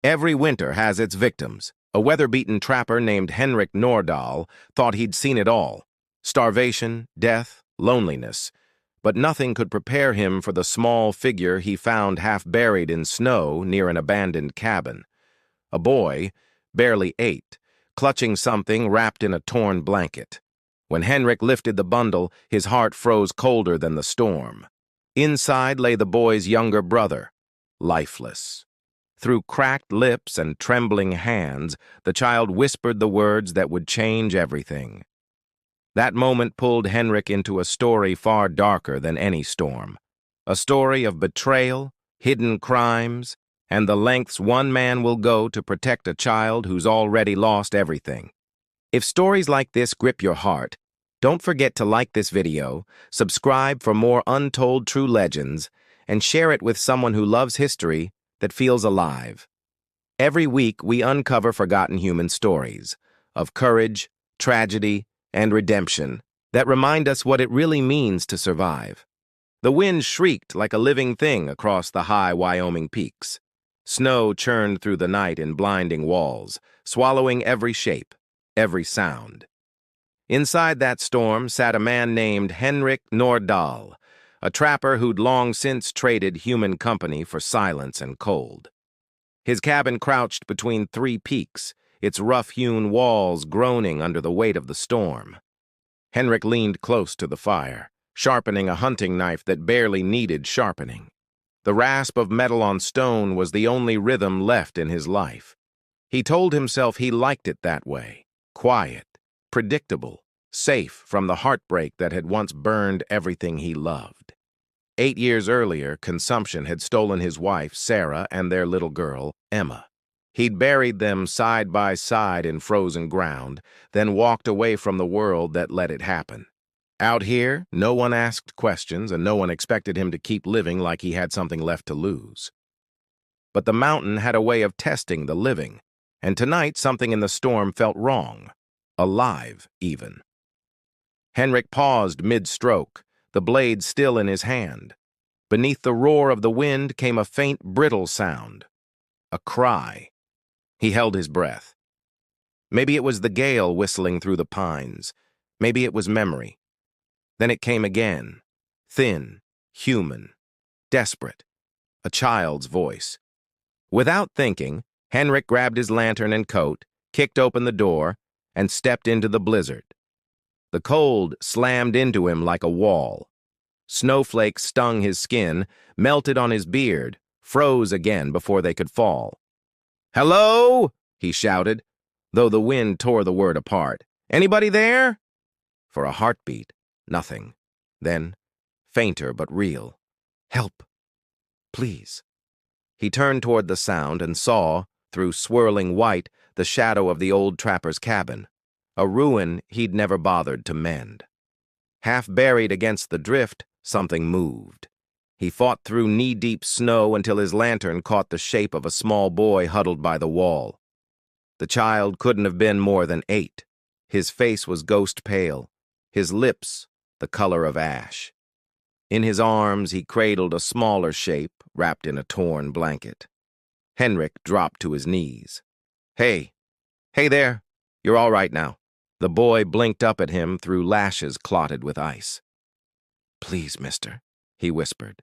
Every winter has its victims. A weather-beaten trapper named Henrik Nordahl thought he'd seen it all: starvation, death, loneliness. But nothing could prepare him for the small figure he found half buried in snow near an abandoned cabin. A boy, barely 8, clutching something wrapped in a torn blanket. When Henrik lifted the bundle, his heart froze colder than the storm. Inside lay the boy's younger brother, lifeless. Through cracked lips and trembling hands, the child whispered the words that would change everything. That moment pulled Henrik into a story far darker than any storm. A story of betrayal, hidden crimes, and the lengths one man will go to protect a child who's already lost everything. If stories like this grip your heart, don't forget to like this video, subscribe for more untold true legends, and share it with someone who loves history that feels alive. Every week, we uncover forgotten human stories of courage, tragedy, and redemption that remind us what it really means to survive. The wind shrieked like a living thing across the high Wyoming peaks. Snow churned through the night in blinding walls, swallowing every shape, every sound. Inside that storm sat a man named Henrik Nordahl, a trapper who'd long since traded human company for silence and cold. His cabin crouched between 3 peaks, its rough-hewn walls groaning under the weight of the storm. Henrik leaned close to the fire, sharpening a hunting knife that barely needed sharpening. The rasp of metal on stone was the only rhythm left in his life. He told himself he liked it that way, quiet, predictable, safe from the heartbreak that had once burned everything he loved. 8 years earlier, consumption had stolen his wife, Sarah, and their little girl, Emma. He'd buried them side by side in frozen ground, then walked away from the world that let it happen. Out here, no one asked questions, and no one expected him to keep living like he had something left to lose. But the mountain had a way of testing the living, and tonight something in the storm felt wrong. Alive, even. Henrik paused mid-stroke, the blade still in his hand. Beneath the roar of the wind came a faint, brittle sound. A cry. He held his breath. Maybe it was the gale whistling through the pines. Maybe it was memory. Then it came again. Thin, human, desperate. A child's voice. Without thinking, Henrik grabbed his lantern and coat, kicked open the door, and stepped into the blizzard. The cold slammed into him like a wall. Snowflakes stung his skin, melted on his beard, froze again before they could fall. "Hello?" he shouted, though the wind tore the word apart. "Anybody there?" For a heartbeat, nothing. Then, fainter but real. "Help. Please." He turned toward the sound and saw, through swirling white, the shadow of the old trapper's cabin. A ruin he'd never bothered to mend. Half buried against the drift, something moved. He fought through knee-deep snow until his lantern caught the shape of a small boy huddled by the wall. The child couldn't have been more than 8. His face was ghost-pale, his lips the color of ash. In his arms he cradled a smaller shape wrapped in a torn blanket. Henrik dropped to his knees. Hey there, you're all right now." The boy blinked up at him through lashes clotted with ice. "Please, mister," he whispered.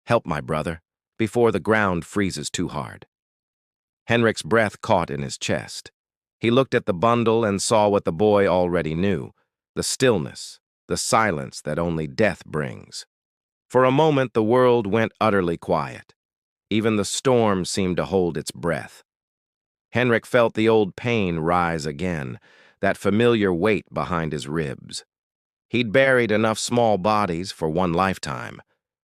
"Help my brother, before the ground freezes too hard." Henrik's breath caught in his chest. He looked at the bundle and saw what the boy already knew: the stillness, the silence that only death brings. For a moment, the world went utterly quiet. Even the storm seemed to hold its breath. Henrik felt the old pain rise again, that familiar weight behind his ribs. He'd buried enough small bodies for one lifetime,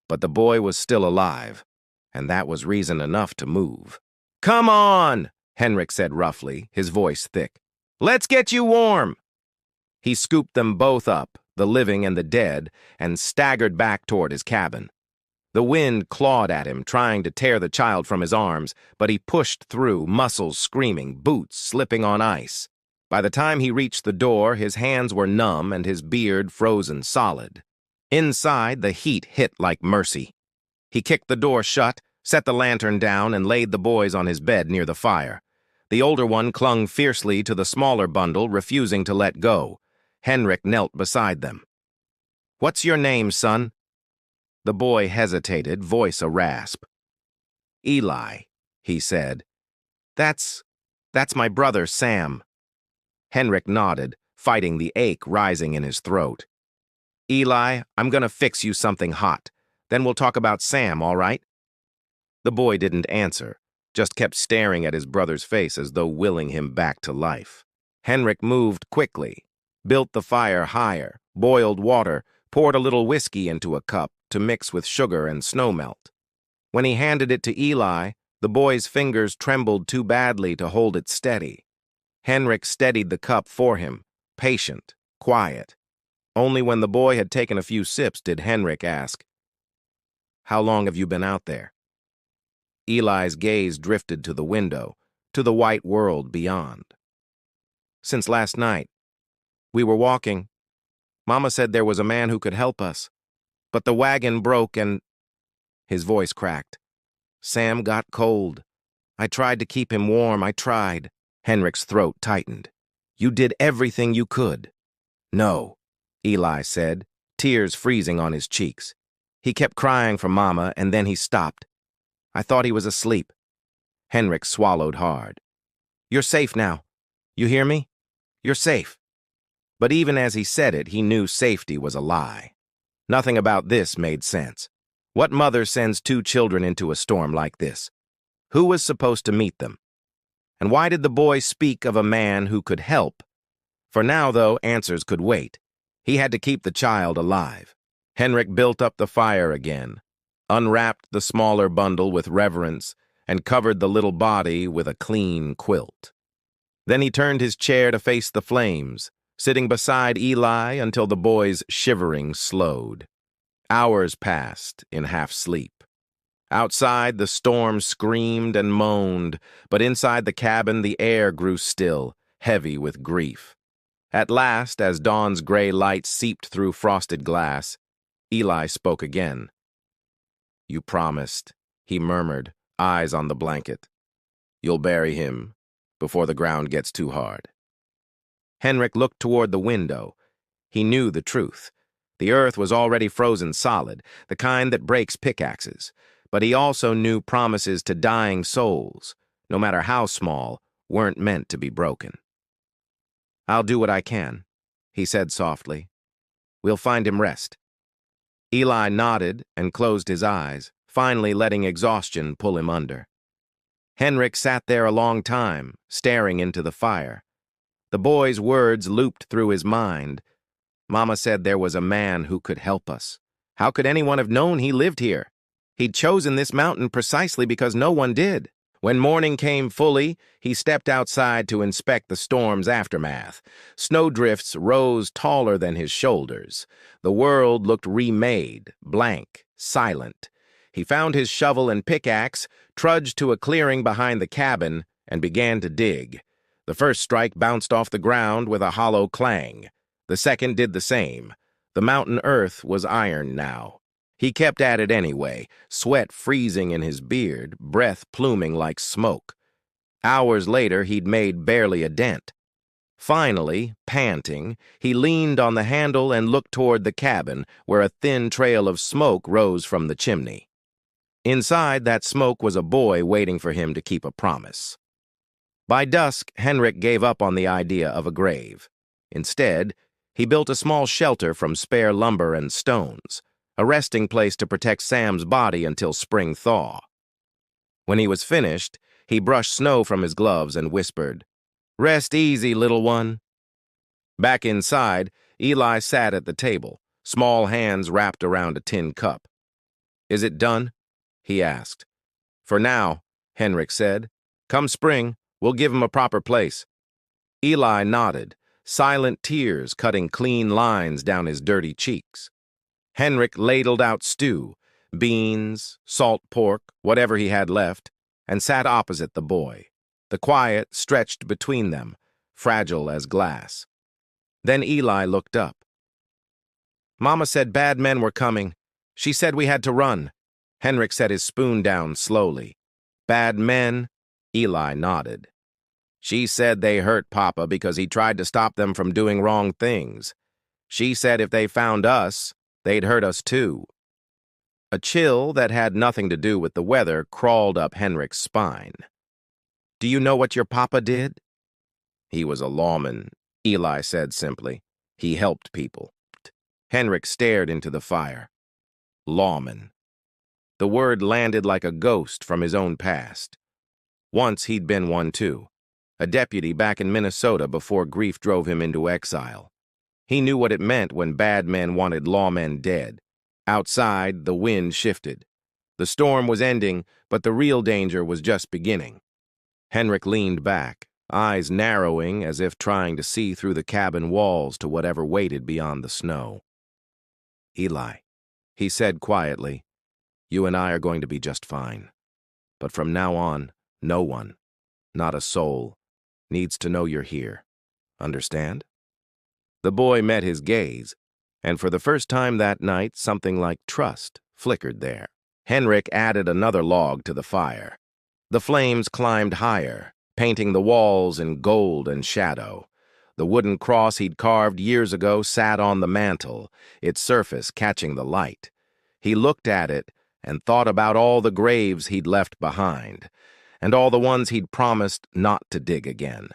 but the boy was still alive, and that was reason enough to move. "Come on," Henrik said roughly, his voice thick. "Let's get you warm." He scooped them both up, the living and the dead, and staggered back toward his cabin. The wind clawed at him, trying to tear the child from his arms, but he pushed through, muscles screaming, boots slipping on ice. By the time he reached the door, his hands were numb and his beard frozen solid. Inside, the heat hit like mercy. He kicked the door shut, set the lantern down, and laid the boys on his bed near the fire. The older one clung fiercely to the smaller bundle, refusing to let go. Henrik knelt beside them. "What's your name, son?" The boy hesitated, voice a rasp. "Eli," he said. That's my brother, Sam." Henrik nodded, fighting the ache rising in his throat. "Eli, I'm gonna fix you something hot. Then we'll talk about Sam, all right?" The boy didn't answer, just kept staring at his brother's face as though willing him back to life. Henrik moved quickly, built the fire higher, boiled water, poured a little whiskey into a cup to mix with sugar and snowmelt. When he handed it to Eli, the boy's fingers trembled too badly to hold it steady. Henrik steadied the cup for him, patient, quiet. Only when the boy had taken a few sips did Henrik ask, "How long have you been out there?" Eli's gaze drifted to the window, to the white world beyond. "Since last night. We were walking. Mama said there was a man who could help us. But the wagon broke and—" His voice cracked. "Sam got cold. I tried to keep him warm, I tried." Henrik's throat tightened. "You did everything you could." "No," Eli said, tears freezing on his cheeks. "He kept crying for Mama, and then he stopped. I thought he was asleep." Henrik swallowed hard. "You're safe now. You hear me? You're safe." But even as he said it, he knew safety was a lie. Nothing about this made sense. What mother sends two children into a storm like this? Who was supposed to meet them? And why did the boy speak of a man who could help? For now, though, answers could wait. He had to keep the child alive. Henrik built up the fire again, unwrapped the smaller bundle with reverence, and covered the little body with a clean quilt. Then he turned his chair to face the flames, sitting beside Eli until the boy's shivering slowed. Hours passed in half-sleep. Outside, the storm screamed and moaned, but inside the cabin the air grew still, heavy with grief. At last, as dawn's gray light seeped through frosted glass, Eli spoke again. "You promised," he murmured, eyes on the blanket. "You'll bury him before the ground gets too hard." Henrik looked toward the window. He knew the truth. The earth was already frozen solid, the kind that breaks pickaxes. But he also knew promises to dying souls, no matter how small, weren't meant to be broken. "I'll do what I can," he said softly. "We'll find him rest." Eli nodded and closed his eyes, finally letting exhaustion pull him under. Henrik sat there a long time, staring into the fire. The boy's words looped through his mind. Mama said there was a man who could help us. How could anyone have known he lived here? He'd chosen this mountain precisely because no one did. When morning came fully, he stepped outside to inspect the storm's aftermath. Snowdrifts rose taller than his shoulders. The world looked remade, blank, silent. He found his shovel and pickaxe, trudged to a clearing behind the cabin, and began to dig. The first strike bounced off the ground with a hollow clang. The second did the same. The mountain earth was iron now. He kept at it anyway, sweat freezing in his beard, breath pluming like smoke. Hours later, he'd made barely a dent. Finally, panting, he leaned on the handle and looked toward the cabin, where a thin trail of smoke rose from the chimney. Inside that smoke was a boy waiting for him to keep a promise. By dusk, Henrik gave up on the idea of a grave. Instead, he built a small shelter from spare lumber and stones, a resting place to protect Sam's body until spring thaw. When he was finished, he brushed snow from his gloves and whispered, "Rest easy, little one." Back inside, Eli sat at the table, small hands wrapped around a tin cup. "Is it done?" he asked. "For now," Henrik said. "Come spring, we'll give him a proper place." Eli nodded, silent tears cutting clean lines down his dirty cheeks. Henrik ladled out stew, beans, salt pork, whatever he had left, and sat opposite the boy. The quiet stretched between them, fragile as glass. Then Eli looked up. "Mama said bad men were coming. She said we had to run. Henrik set his spoon down slowly. Bad men? Eli nodded. She said they hurt Papa because he tried to stop them from doing wrong things. She said if they found us, they'd hurt us too. A chill that had nothing to do with the weather crawled up Henrik's spine. Do you know what your papa did? He was a lawman, Eli said simply. He helped people. Henrik stared into the fire. Lawman. The word landed like a ghost from his own past. Once he'd been one too, a deputy back in Minnesota before grief drove him into exile. He knew what it meant when bad men wanted lawmen dead. Outside, the wind shifted. The storm was ending, but the real danger was just beginning. Henrik leaned back, eyes narrowing as if trying to see through the cabin walls to whatever waited beyond the snow. Eli, he said quietly, you and I are going to be just fine. But from now on, no one, not a soul, needs to know you're here. Understand? The boy met his gaze, and for the first time that night, something like trust flickered there. Henrik added another log to the fire. The flames climbed higher, painting the walls in gold and shadow. The wooden cross he'd carved years ago sat on the mantel, its surface catching the light. He looked at it and thought about all the graves he'd left behind, and all the ones he'd promised not to dig again.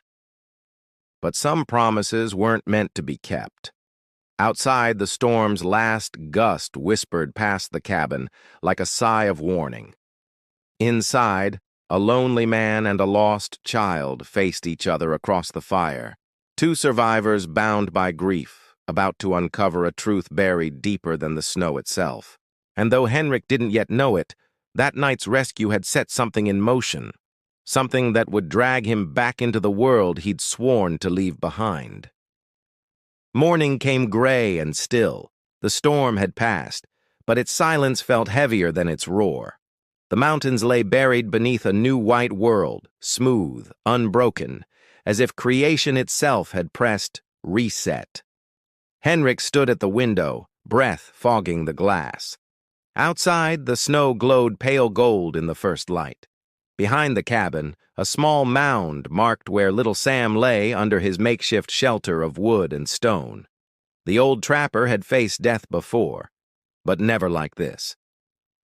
But some promises weren't meant to be kept. Outside, the storm's last gust whispered past the cabin like a sigh of warning. Inside, a lonely man and a lost child faced each other across the fire. Two survivors bound by grief, about to uncover a truth buried deeper than the snow itself. And though Henrik didn't yet know it, that night's rescue had set something in motion, something that would drag him back into the world he'd sworn to leave behind. Morning came gray and still. The storm had passed, but its silence felt heavier than its roar. The mountains lay buried beneath a new white world, smooth, unbroken, as if creation itself had pressed reset. Henrik stood at the window, breath fogging the glass. Outside, the snow glowed pale gold in the first light. Behind the cabin, a small mound marked where little Sam lay under his makeshift shelter of wood and stone. The old trapper had faced death before, but never like this.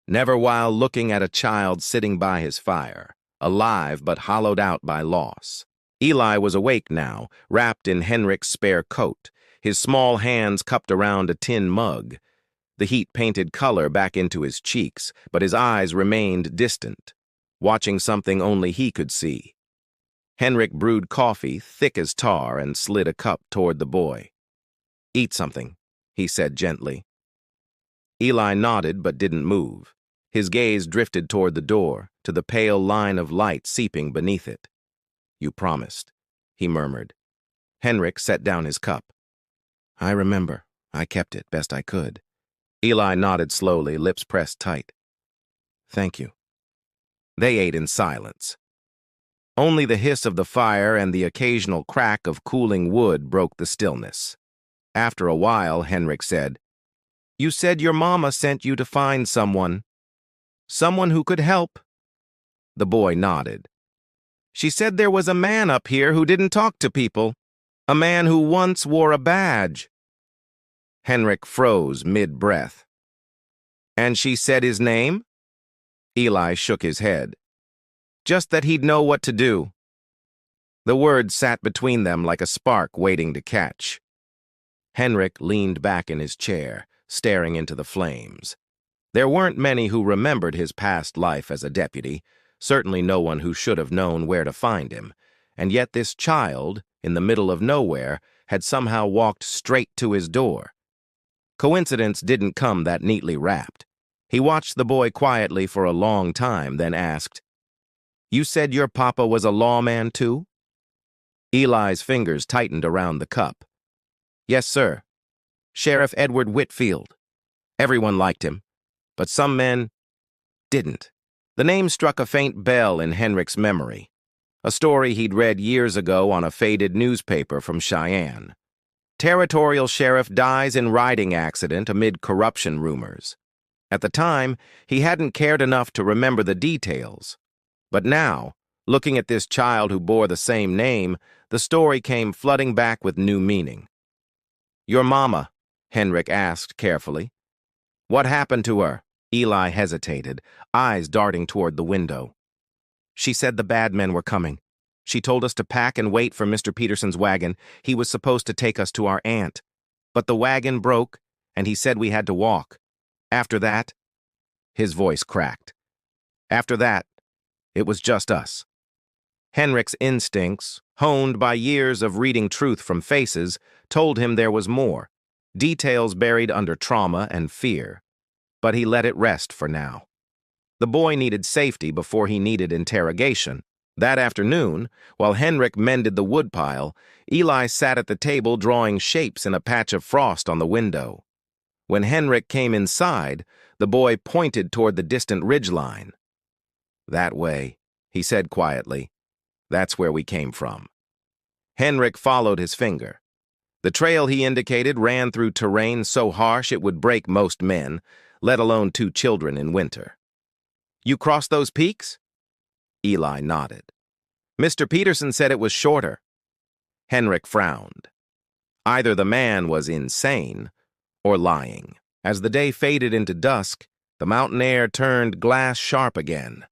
Never while looking at a child sitting by his fire, alive but hollowed out by loss. Eli was awake now, wrapped in Henrik's spare coat, his small hands cupped around a tin mug. The heat painted color back into his cheeks, but his eyes remained distant, watching something only he could see. Henrik brewed coffee, thick as tar, and slid a cup toward the boy. Eat something, he said gently. Eli nodded but didn't move. His gaze drifted toward the door, to the pale line of light seeping beneath it. You promised, he murmured. Henrik set down his cup. I remember. I kept it best I could. Eli nodded slowly, lips pressed tight. Thank you. They ate in silence. Only the hiss of the fire and the occasional crack of cooling wood broke the stillness. After a while, Henrik said, You said your mama sent you to find someone. Someone who could help. The boy nodded. She said there was a man up here who didn't talk to people. A man who once wore a badge. Henrik froze mid-breath. And she said his name? Eli shook his head. Just that he'd know what to do. The words sat between them like a spark waiting to catch. Henrik leaned back in his chair, staring into the flames. There weren't many who remembered his past life as a deputy, certainly no one who should have known where to find him, and yet this child, in the middle of nowhere, had somehow walked straight to his door. Coincidence didn't come that neatly wrapped. He watched the boy quietly for a long time, then asked, You said your papa was a lawman too? Eli's fingers tightened around the cup. Yes, sir. Sheriff Edward Whitfield. Everyone liked him, but some men didn't. The name struck a faint bell in Henrik's memory, a story he'd read years ago on a faded newspaper from Cheyenne. Territorial sheriff dies in riding accident amid corruption rumors. At the time, he hadn't cared enough to remember the details. But now, looking at this child who bore the same name, the story came flooding back with new meaning. "Your mama," Henrik asked carefully. "What happened to her?" Eli hesitated, eyes darting toward the window. "She said the bad men were coming. She told us to pack and wait for Mr. Peterson's wagon. He was supposed to take us to our aunt. But the wagon broke, and he said we had to walk. After that," his voice cracked. "After that, it was just us." Henrik's instincts, honed by years of reading truth from faces, told him there was more, details buried under trauma and fear. But he let it rest for now. The boy needed safety before he needed interrogation. That afternoon, while Henrik mended the woodpile, Eli sat at the table drawing shapes in a patch of frost on the window. When Henrik came inside, the boy pointed toward the distant ridgeline. "That way," he said quietly. "That's where we came from." Henrik followed his finger. The trail he indicated ran through terrain so harsh it would break most men, let alone 2 children in winter. "You crossed those peaks?" Eli nodded. "Mr. Peterson said it was shorter." Henrik frowned. Either the man was insane or lying. As the day faded into dusk, the mountain air turned glass-sharp again.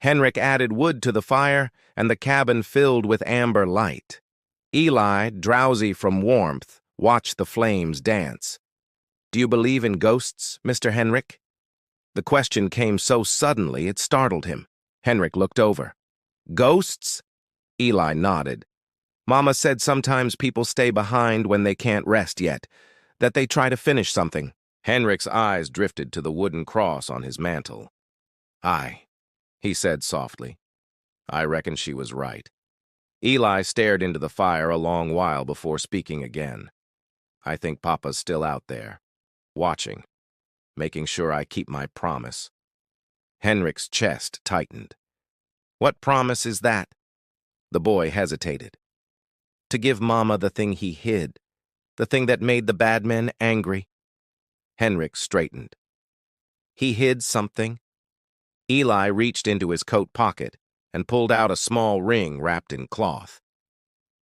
Henrik added wood to the fire, and the cabin filled with amber light. Eli, drowsy from warmth, watched the flames dance. "Do you believe in ghosts, Mr. Henrik?" The question came so suddenly it startled him. Henrik looked over. "Ghosts?" Eli nodded. "Mama said sometimes people stay behind when they can't rest yet, that they try to finish something." Henrik's eyes drifted to the wooden cross on his mantel. "Aye," he said softly. "I reckon she was right." Eli stared into the fire a long while before speaking again. "I think Papa's still out there, watching, making sure I keep my promise." Henrik's chest tightened. "What promise is that?" The boy hesitated. "To give Mama the thing he hid, the thing that made the bad men angry." Henrik straightened. "He hid something?" Eli reached into his coat pocket and pulled out a small ring wrapped in cloth.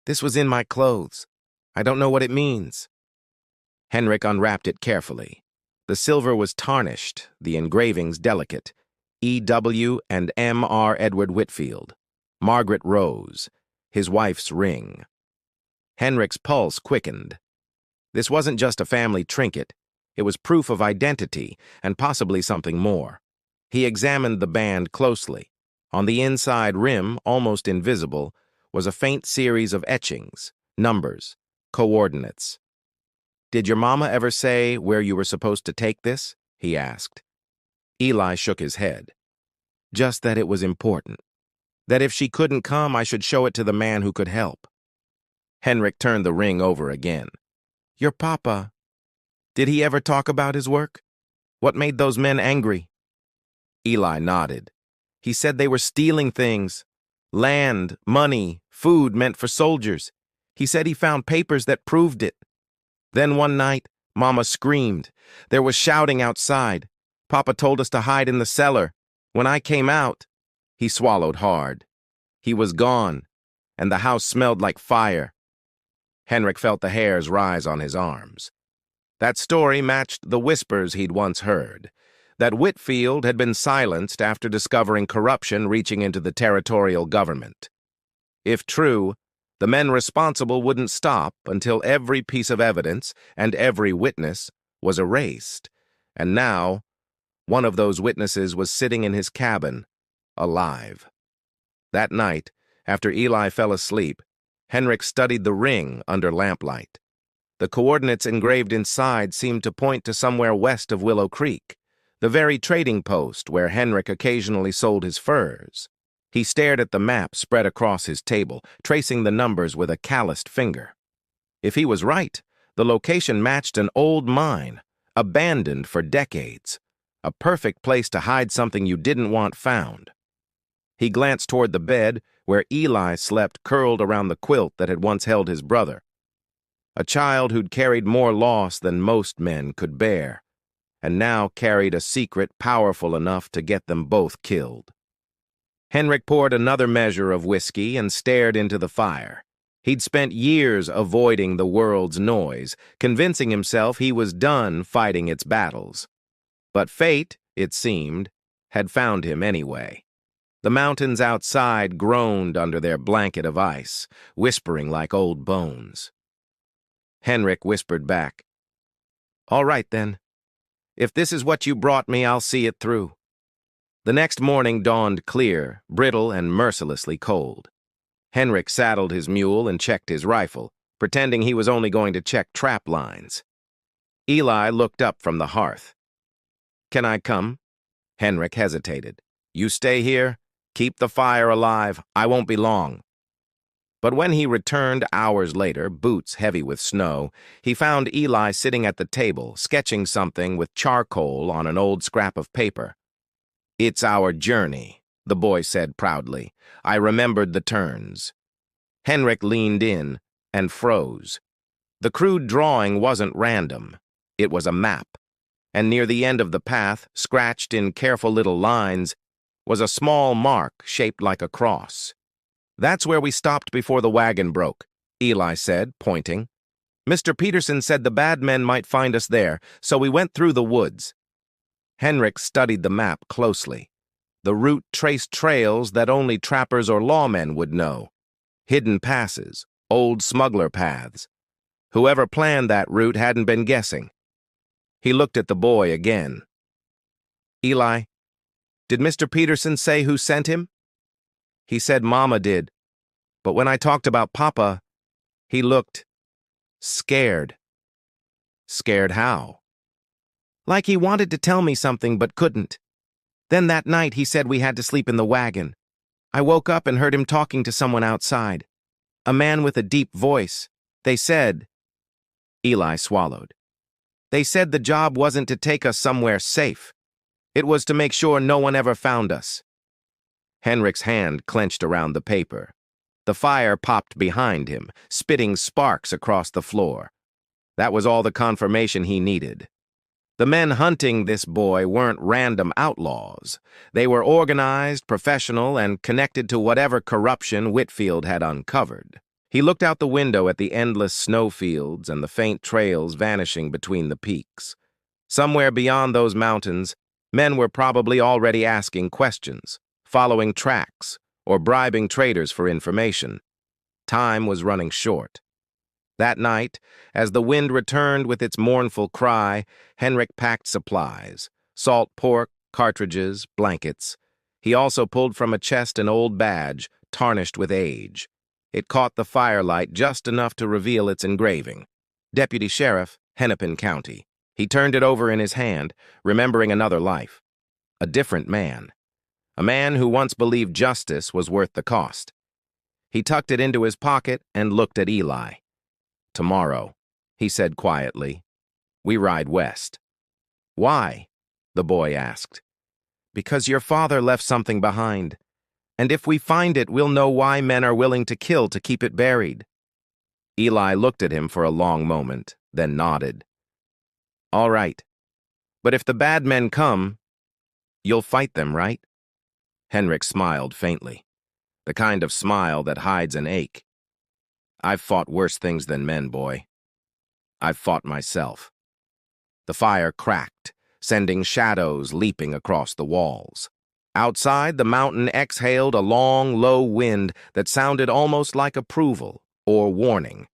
"This was in my clothes. I don't know what it means." Henrik unwrapped it carefully. The silver was tarnished, the engravings delicate. E.W. and M.R. Edward Whitfield. Margaret Rose, his wife's ring. Henrik's pulse quickened. This wasn't just a family trinket. It was proof of identity and possibly something more. He examined the band closely. On the inside rim, almost invisible, was a faint series of etchings, numbers, coordinates. "Did your mama ever say where you were supposed to take this?" he asked. Eli shook his head. "Just that it was important. That if she couldn't come, I should show it to the man who could help." Henrik turned the ring over again. "Your papa, did he ever talk about his work? What made those men angry?" Eli nodded. "He said they were stealing things. Land, money, food meant for soldiers. He said he found papers that proved it. Then one night, Mama screamed. There was shouting outside. Papa told us to hide in the cellar. When I came out," he swallowed hard. "He was gone, and the house smelled like fire." Henrik felt the hairs rise on his arms. That story matched the whispers he'd once heard, that Whitfield had been silenced after discovering corruption reaching into the territorial government. If true, the men responsible wouldn't stop until every piece of evidence and every witness was erased. And now, one of those witnesses was sitting in his cabin, alive. That night, after Eli fell asleep, Henrik studied the ring under lamplight. The coordinates engraved inside seemed to point to somewhere west of Willow Creek, the very trading post where Henrik occasionally sold his furs. He stared at the map spread across his table, tracing the numbers with a calloused finger. If he was right, the location matched an old mine, abandoned for decades, a perfect place to hide something you didn't want found. He glanced toward the bed where Eli slept curled around the quilt that had once held his brother. A child who'd carried more loss than most men could bear, and now carried a secret powerful enough to get them both killed. Henrik poured another measure of whiskey and stared into the fire. He'd spent years avoiding the world's noise, convincing himself he was done fighting its battles. But fate, it seemed, had found him anyway. The mountains outside groaned under their blanket of ice, whispering like old bones. Henrik whispered back, "All right, then. If this is what you brought me, I'll see it through." The next morning dawned clear, brittle, and mercilessly cold. Henrik saddled his mule and checked his rifle, pretending he was only going to check trap lines. Eli looked up from the hearth. "Can I come?" Henrik hesitated. "You stay here. Keep the fire alive. I won't be long." But when he returned hours later, boots heavy with snow, he found Eli sitting at the table, sketching something with charcoal on an old scrap of paper. "It's our journey," the boy said proudly. "I remembered the turns." Henrik leaned in and froze. The crude drawing wasn't random. It was a map, and near the end of the path, scratched in careful little lines, was a small mark shaped like a cross. "That's where we stopped before the wagon broke," Eli said, pointing. "Mr. Peterson said the bad men might find us there, so we went through the woods." Henrik studied the map closely. The route traced trails that only trappers or lawmen would know. Hidden passes, old smuggler paths. Whoever planned that route hadn't been guessing. He looked at the boy again. "Eli, did Mr. Peterson say who sent him?" "He said Mama did, but when I talked about Papa, he looked scared." "Scared how?" "Like he wanted to tell me something but couldn't. Then that night he said we had to sleep in the wagon. I woke up and heard him talking to someone outside. A man with a deep voice. They said—" Eli swallowed. "They said the job wasn't to take us somewhere safe. It was to make sure no one ever found us." Henrik's hand clenched around the paper. The fire popped behind him, spitting sparks across the floor. That was all the confirmation he needed. The men hunting this boy weren't random outlaws. They were organized, professional, and connected to whatever corruption Whitfield had uncovered. He looked out the window at the endless snowfields and the faint trails vanishing between the peaks. Somewhere beyond those mountains, men were probably already asking questions, following tracks, or bribing traders for information. Time was running short. That night, as the wind returned with its mournful cry, Henrik packed supplies: salt pork, cartridges, blankets. He also pulled from a chest an old badge, tarnished with age. It caught the firelight just enough to reveal its engraving. Deputy Sheriff, Hennepin County. He turned it over in his hand, remembering another life. A different man. A man who once believed justice was worth the cost. He tucked it into his pocket and looked at Eli. "Tomorrow," he said quietly, "we ride west." "Why?" the boy asked. "Because your father left something behind. And if we find it, we'll know why men are willing to kill to keep it buried." Eli looked at him for a long moment, then nodded. "All right. But if the bad men come, you'll fight them, right?" Henrik smiled faintly, the kind of smile that hides an ache. "I've fought worse things than men, boy. I've fought myself." The fire cracked, sending shadows leaping across the walls. Outside, the mountain exhaled a long, low wind that sounded almost like approval or warning.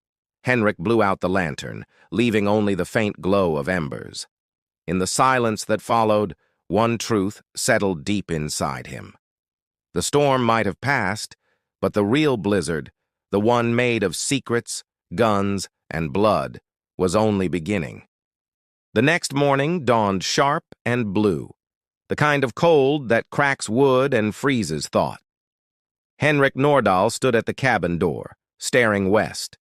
Henrik blew out the lantern, leaving only the faint glow of embers. In the silence that followed, one truth settled deep inside him. The storm might have passed, but the real blizzard, the one made of secrets, guns, and blood, was only beginning. The next morning dawned sharp and blue, the kind of cold that cracks wood and freezes thought. Henrik Nordahl stood at the cabin door, staring west.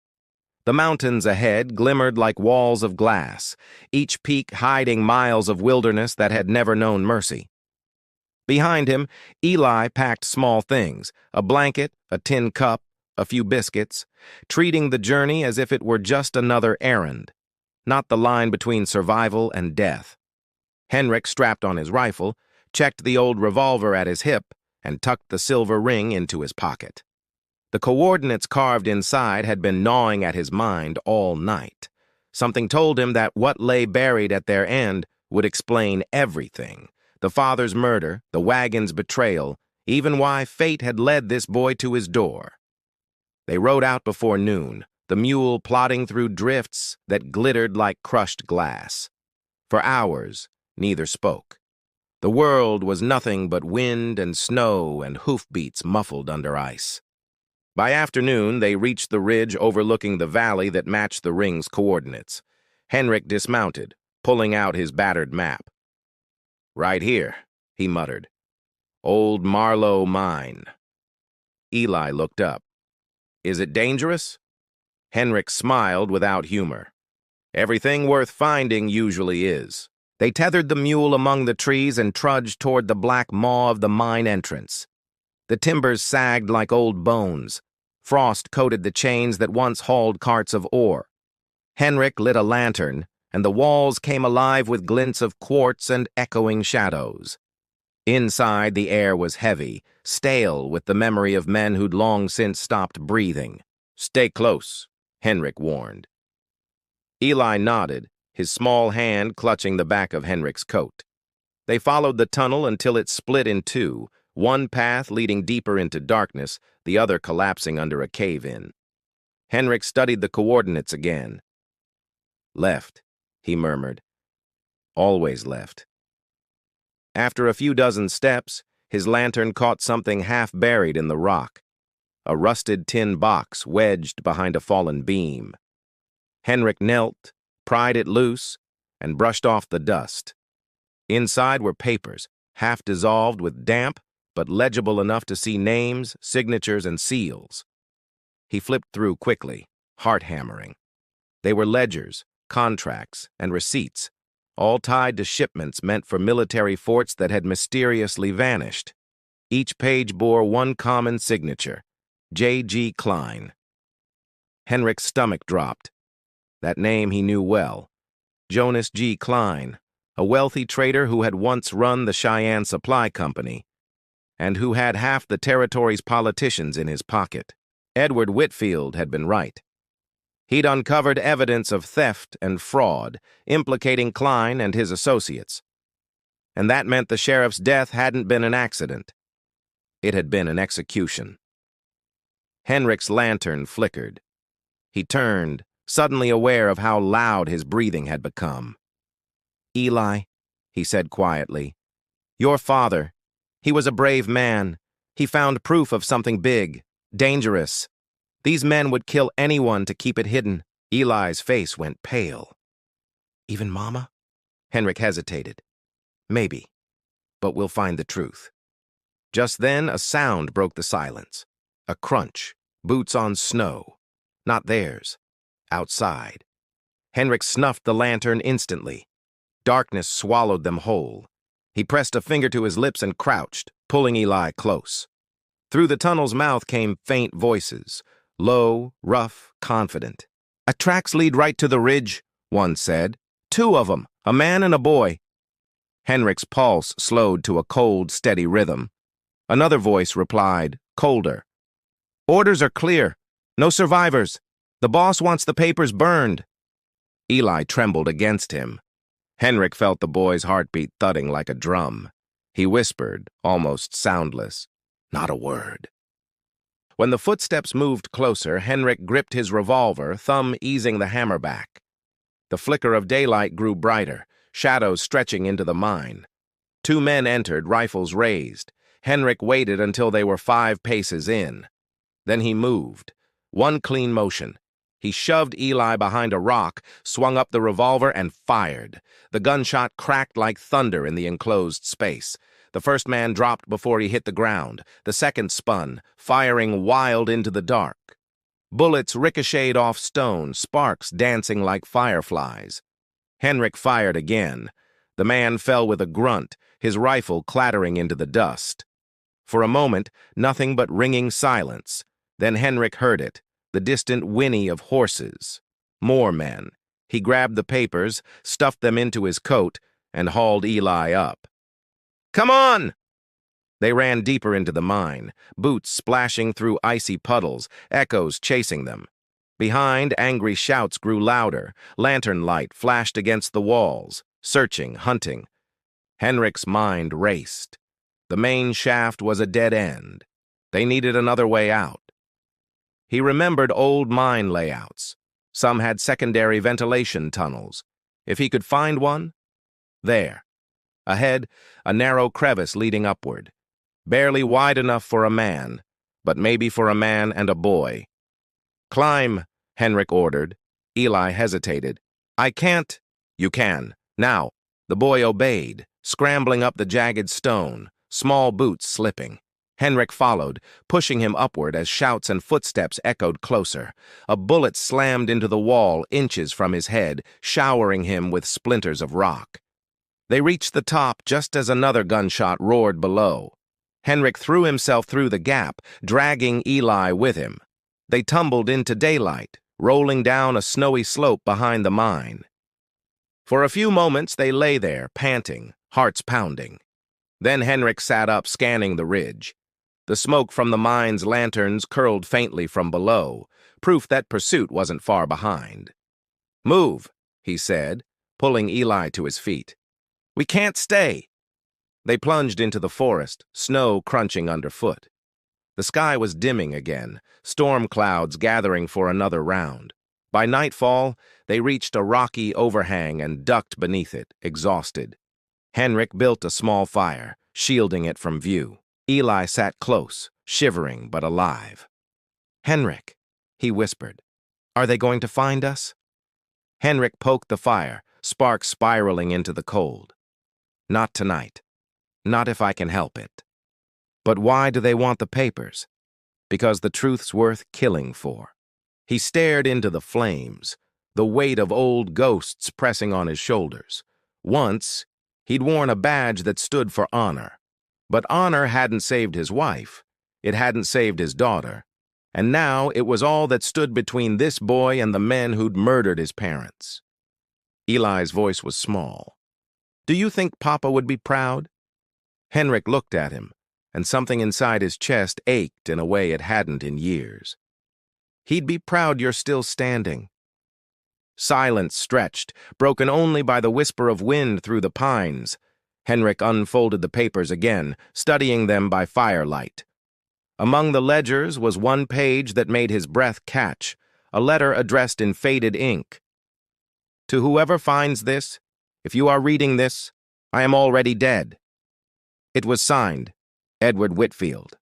The mountains ahead glimmered like walls of glass, each peak hiding miles of wilderness that had never known mercy. Behind him, Eli packed small things: a blanket, a tin cup, a few biscuits, treating the journey as if it were just another errand, not the line between survival and death. Henrik strapped on his rifle, checked the old revolver at his hip, and tucked the silver ring into his pocket. The coordinates carved inside had been gnawing at his mind all night. Something told him that what lay buried at their end would explain everything. The father's murder, the wagon's betrayal, even why fate had led this boy to his door. They rode out before noon, the mule plodding through drifts that glittered like crushed glass. For hours, neither spoke. The world was nothing but wind and snow and hoofbeats muffled under ice. By afternoon, they reached the ridge overlooking the valley that matched the ring's coordinates. Henrik dismounted, pulling out his battered map. "Right here," he muttered. "Old Marlow Mine." Eli looked up. "Is it dangerous?" Henrik smiled without humor. "Everything worth finding usually is." They tethered the mule among the trees and trudged toward the black maw of the mine entrance. The timbers sagged like old bones. Frost coated the chains that once hauled carts of ore. Henrik lit a lantern, and the walls came alive with glints of quartz and echoing shadows. Inside, the air was heavy, stale with the memory of men who'd long since stopped breathing. "Stay close," Henrik warned. Eli nodded, his small hand clutching the back of Henrik's coat. They followed the tunnel until it split in two, one path leading deeper into darkness, the other collapsing under a cave-in. Henrik studied the coordinates again. "Left," he murmured. "Always left." After a few dozen steps, his lantern caught something half buried in the rock, a rusted tin box wedged behind a fallen beam. Henrik knelt, pried it loose, and brushed off the dust. Inside were papers, half dissolved with damp, but legible enough to see names, signatures, and seals. He flipped through quickly, heart-hammering. They were ledgers, contracts, and receipts, all tied to shipments meant for military forts that had mysteriously vanished. Each page bore one common signature, J.G. Klein. Henrik's stomach dropped. That name he knew well. Jonas G. Klein, a wealthy trader who had once run the Cheyenne Supply Company, and who had half the territory's politicians in his pocket. Edward Whitfield had been right. He'd uncovered evidence of theft and fraud, implicating Klein and his associates. And that meant the sheriff's death hadn't been an accident. It had been an execution. Henrik's lantern flickered. He turned, suddenly aware of how loud his breathing had become. "Eli," he said quietly, "your father, he was a brave man. He found proof of something big, dangerous. These men would kill anyone to keep it hidden." Eli's face went pale. "Even Mama?" Henrik hesitated. "Maybe, but we'll find the truth." Just then, a sound broke the silence. A crunch, boots on snow. Not theirs. Outside. Henrik snuffed the lantern instantly. Darkness swallowed them whole. He pressed a finger to his lips and crouched, pulling Eli close. Through the tunnel's mouth came faint voices, low, rough, confident. "A tracks lead right to the ridge," one said. "Two of 'em, a man and a boy." Henrik's pulse slowed to a cold, steady rhythm. Another voice replied, colder. "Orders are clear. No survivors. The boss wants the papers burned." Eli trembled against him. Henrik felt the boy's heartbeat thudding like a drum. He whispered, almost soundless, "Not a word." When the footsteps moved closer, Henrik gripped his revolver, thumb easing the hammer back. The flicker of daylight grew brighter, shadows stretching into the mine. Two men entered, rifles raised. Henrik waited until they were 5 paces in. Then he moved. One clean motion. He shoved Eli behind a rock, swung up the revolver, and fired. The gunshot cracked like thunder in the enclosed space. The first man dropped before he hit the ground. The second spun, firing wild into the dark. Bullets ricocheted off stone, sparks dancing like fireflies. Henrik fired again. The man fell with a grunt, his rifle clattering into the dust. For a moment, nothing but ringing silence. Then Henrik heard it, the distant whinny of horses. More men. He grabbed the papers, stuffed them into his coat, and hauled Eli up. "Come on!" They ran deeper into the mine, boots splashing through icy puddles, echoes chasing them. Behind, angry shouts grew louder. Lantern light flashed against the walls, searching, hunting. Henrik's mind raced. The main shaft was a dead end. They needed another way out. He remembered old mine layouts. Some had secondary ventilation tunnels. If he could find one, there. Ahead, a narrow crevice leading upward. Barely wide enough for a man, but maybe for a man and a boy. "Climb," Henrik ordered. Eli hesitated. "I can't." "You can. Now." The boy obeyed, scrambling up the jagged stone, small boots slipping. Henrik followed, pushing him upward as shouts and footsteps echoed closer. A bullet slammed into the wall inches from his head, showering him with splinters of rock. They reached the top just as another gunshot roared below. Henrik threw himself through the gap, dragging Eli with him. They tumbled into daylight, rolling down a snowy slope behind the mine. For a few moments they lay there, panting, hearts pounding. Then Henrik sat up, scanning the ridge. The smoke from the mine's lanterns curled faintly from below, proof that pursuit wasn't far behind. "Move," he said, pulling Eli to his feet. "We can't stay." They plunged into the forest, snow crunching underfoot. The sky was dimming again, storm clouds gathering for another round. By nightfall, they reached a rocky overhang and ducked beneath it, exhausted. Henrik built a small fire, shielding it from view. Eli sat close, shivering but alive. "Henrik," he whispered, "are they going to find us?" Henrik poked the fire, sparks spiraling into the cold. "Not tonight. Not if I can help it." "But why do they want the papers?" "Because the truth's worth killing for." He stared into the flames, the weight of old ghosts pressing on his shoulders. Once, he'd worn a badge that stood for honor. But honor hadn't saved his wife. It hadn't saved his daughter. And now it was all that stood between this boy and the men who'd murdered his parents. Eli's voice was small. "Do you think Papa would be proud?" Henrik looked at him, and something inside his chest ached in a way it hadn't in years. "He'd be proud you're still standing." Silence stretched, broken only by the whisper of wind through the pines. Henrik unfolded the papers again, studying them by firelight. Among the ledgers was one page that made his breath catch, a letter addressed in faded ink. "To whoever finds this, if you are reading this, I am already dead." It was signed, Edward Whitfield.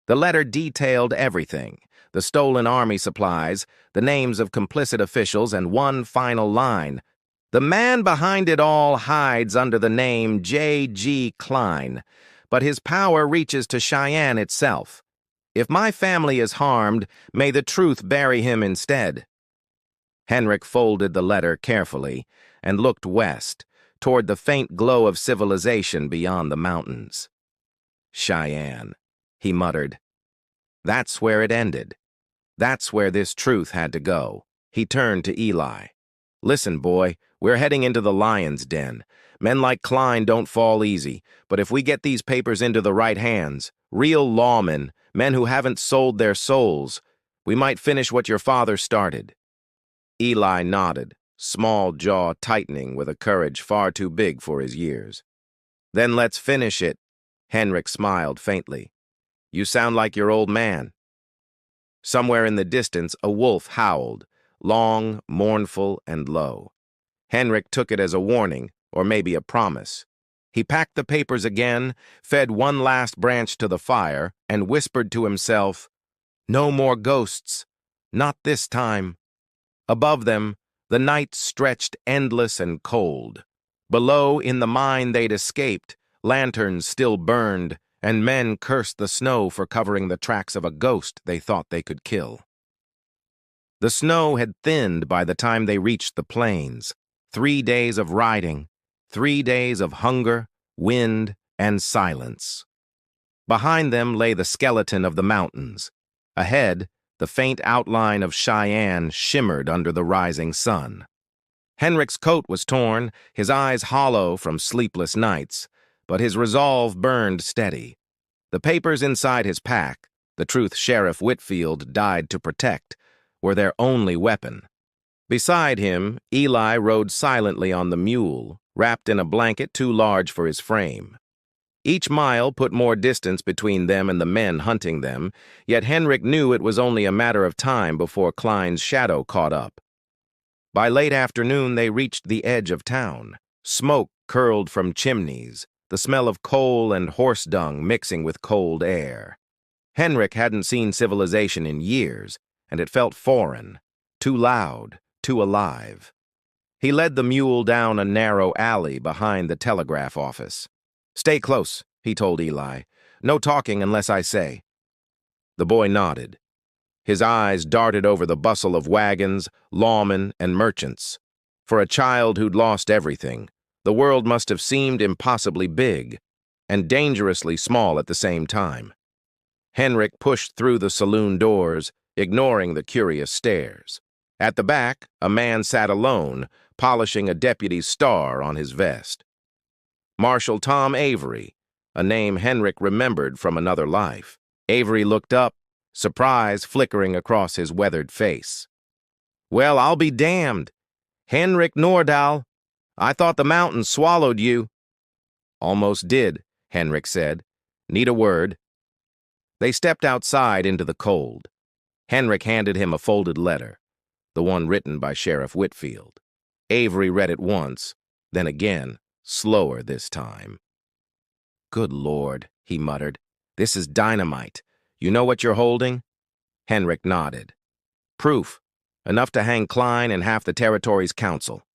The letter detailed everything: the stolen army supplies, the names of complicit officials, and one final line: "The man behind it all hides under the name J.G. Klein, but his power reaches to Cheyenne itself. If my family is harmed, may the truth bury him instead." Henrik folded the letter carefully and looked west, toward the faint glow of civilization beyond the mountains. "Cheyenne," he muttered. "That's where it ended. That's where this truth had to go." He turned to Eli. "Listen, boy, we're heading into the lion's den. Men like Klein don't fall easy, but if we get these papers into the right hands, real lawmen, men who haven't sold their souls, we might finish what your father started." Eli nodded, small jaw tightening with a courage far too big for his years. "Then let's finish it." Henrik smiled faintly. "You sound like your old man." Somewhere in the distance, a wolf howled, long, mournful, and low. Henrik took it as a warning, or maybe a promise. He packed the papers again, fed one last branch to the fire, and whispered to himself, "No more ghosts. Not this time." Above them, the night stretched endless and cold. Below, in the mine they'd escaped, lanterns still burned, and men cursed the snow for covering the tracks of a ghost they thought they could kill. The snow had thinned by the time they reached the plains. 3 days of riding, 3 days of hunger, wind, and silence. Behind them lay the skeleton of the mountains. Ahead, the faint outline of Cheyenne shimmered under the rising sun. Henrik's coat was torn, his eyes hollow from sleepless nights, but his resolve burned steady. The papers inside his pack, the truth Sheriff Whitfield died to protect, were their only weapon. Beside him, Eli rode silently on the mule, wrapped in a blanket too large for his frame. Each mile put more distance between them and the men hunting them, yet Henrik knew it was only a matter of time before Klein's shadow caught up. By late afternoon, they reached the edge of town. Smoke curled from chimneys, the smell of coal and horse dung mixing with cold air. Henrik hadn't seen civilization in years, and it felt foreign, too loud, too alive. He led the mule down a narrow alley behind the telegraph office. "Stay close," he told Eli. "No talking unless I say." The boy nodded. His eyes darted over the bustle of wagons, lawmen, and merchants. For a child who'd lost everything, the world must have seemed impossibly big and dangerously small at the same time. Henrik pushed through the saloon doors, ignoring the curious stares. At the back, a man sat alone, polishing a deputy's star on his vest. Marshal Tom Avery, a name Henrik remembered from another life. Avery looked up, surprise flickering across his weathered face. "Well, I'll be damned. Henrik Nordahl, I thought the mountains swallowed you." "Almost did," Henrik said. "Need a word?" They stepped outside into the cold. Henrik handed him a folded letter, the one written by Sheriff Whitfield. Avery read it once, then again, slower this time. "Good Lord," he muttered. "This is dynamite. You know what you're holding?" Henrik nodded. "Proof. Enough to hang Klein and half the territory's council."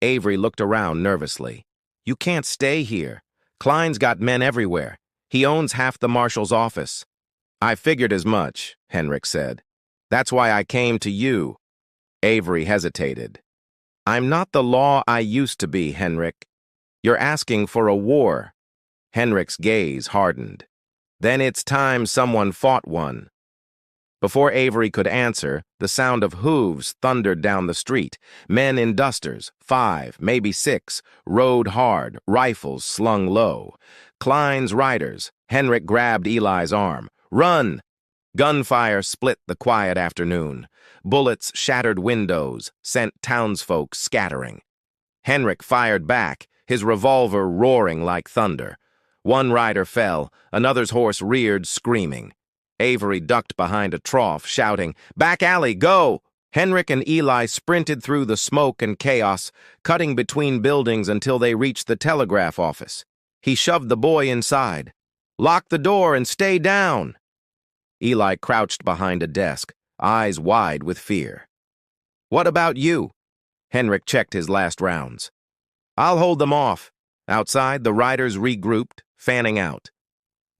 Avery looked around nervously. "You can't stay here. Klein's got men everywhere. He owns half the marshal's office." "I figured as much," Henrik said. "That's why I came to you." Avery hesitated. "I'm not the law I used to be, Henrik. You're asking for a war." Henrik's gaze hardened. "Then it's time someone fought one." Before Avery could answer, the sound of hooves thundered down the street. Men in dusters, 5, maybe 6, rode hard, rifles slung low. Klein's riders. Henrik grabbed Eli's arm. "Run!" Gunfire split the quiet afternoon. Bullets shattered windows, sent townsfolk scattering. Henrik fired back, his revolver roaring like thunder. One rider fell, another's horse reared, screaming. Avery ducked behind a trough, shouting, "Back alley, go!" Henrik and Eli sprinted through the smoke and chaos, cutting between buildings until they reached the telegraph office. He shoved the boy inside. "Lock the door and stay down!" Eli crouched behind a desk, eyes wide with fear. "What about you?" Henrik checked his last rounds. "I'll hold them off." Outside, the riders regrouped, fanning out.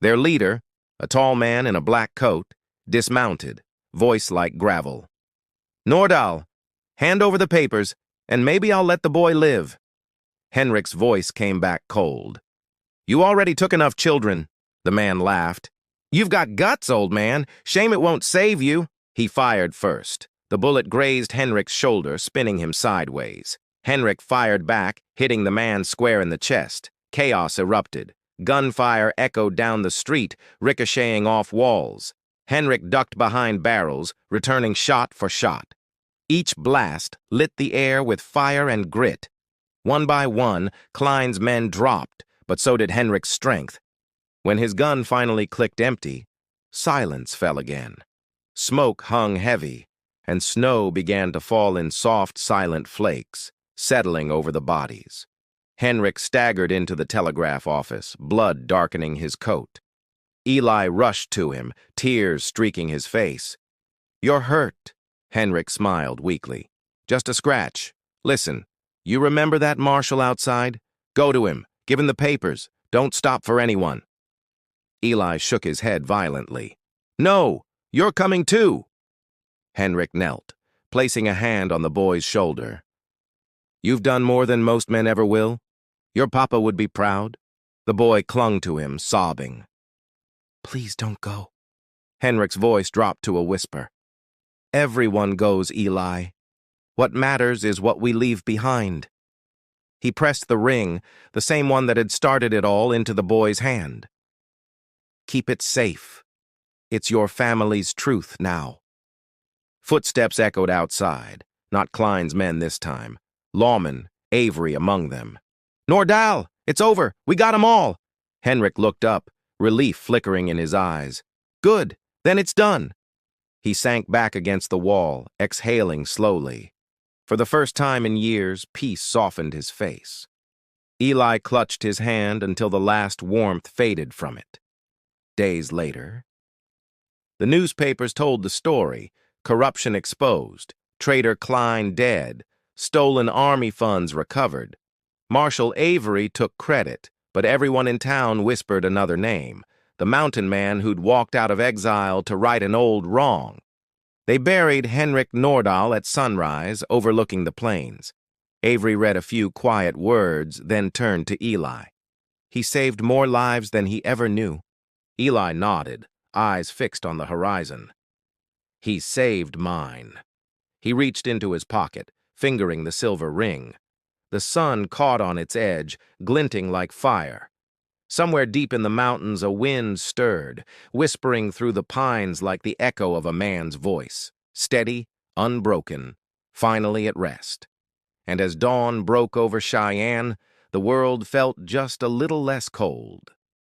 Their leader, a tall man in a black coat, dismounted, voice like gravel. "Nordahl, hand over the papers, and maybe I'll let the boy live." Henrik's voice came back cold. "You already took enough children," the man laughed. "You've got guts, old man. Shame it won't save you." He fired first. The bullet grazed Henrik's shoulder, spinning him sideways. Henrik fired back, hitting the man square in the chest. Chaos erupted. Gunfire echoed down the street, ricocheting off walls. Henrik ducked behind barrels, returning shot for shot. Each blast lit the air with fire and grit. One by one, Klein's men dropped, but so did Henrik's strength. When his gun finally clicked empty, silence fell again. Smoke hung heavy, and snow began to fall in soft, silent flakes, settling over the bodies. Henrik staggered into the telegraph office, blood darkening his coat. Eli rushed to him, tears streaking his face. "You're hurt," Henrik smiled weakly. "Just a scratch. Listen, you remember that marshal outside? Go to him, give him the papers. Don't stop for anyone." Eli shook his head violently. "No, you're coming too." Henrik knelt, placing a hand on the boy's shoulder. "You've done more than most men ever will. Your papa would be proud." The boy clung to him, sobbing. "Please don't go." Henrik's voice dropped to a whisper. "Everyone goes, Eli. What matters is what we leave behind. He pressed the ring, the same one that had started it all, into the boy's hand. Keep it safe. It's your family's truth now. Footsteps echoed outside, not Klein's men this time. Lawman, Avery among them. Nordal, it's over. We got 'em all. Henrik looked up, relief flickering in his eyes. Good, then it's done. He sank back against the wall, exhaling slowly. For the first time in years, peace softened his face. Eli clutched his hand until the last warmth faded from it. Days later, the newspapers told the story: corruption exposed, traitor Klein dead, stolen army funds recovered. Marshal Avery took credit, but everyone in town whispered another name: the mountain man who'd walked out of exile to right an old wrong. They buried Henrik Nordahl at sunrise, overlooking the plains. Avery read a few quiet words, then turned to Eli. He saved more lives than he ever knew. Eli nodded, eyes fixed on the horizon. He saved mine. He reached into his pocket, fingering the silver ring. The sun caught on its edge, glinting like fire. Somewhere deep in the mountains a wind stirred, whispering through the pines like the echo of a man's voice, steady, unbroken, finally at rest. And as dawn broke over Cheyenne, the world felt just a little less cold.